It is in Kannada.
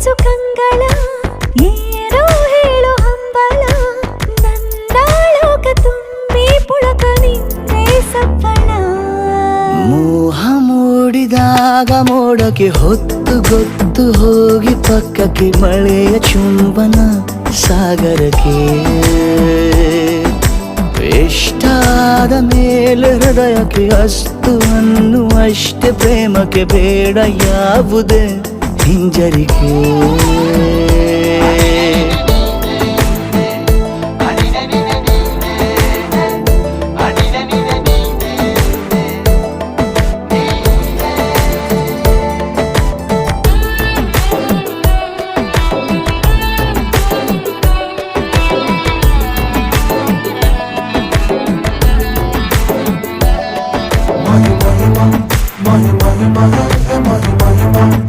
ಮಿಂಚು ಕಂಗಳ ಏನೋ ಹೇಳು ಹಂಬಲ ನನ್ನ ಲೋಕ ತುಂಬಿ ಪುಳಕ ನಿಂದೆ ಸಪ್ಪಳ ಮೋಹ ಮೂಡಿದಾಗ ಮೋಡಕ್ಕೆ ಹೊತ್ತು ಗೊತ್ತು ಹೋಗಿ ಪಕ್ಕಕ್ಕೆ ಮಳೆಯ ಚುಂಬನ ಸಾಗರಕ್ಕೆ ಇಷ್ಟಾದ ಮೇಲೆ ಹೃದಯಕ್ಕೆ ಅಸ್ತು ಅನ್ನುವಷ್ಟೇ ಪ್ರೇಮಕ್ಕೆ ಬೇಡ ಯಾವುದೇ ಹಿಂಜರಿಕೆ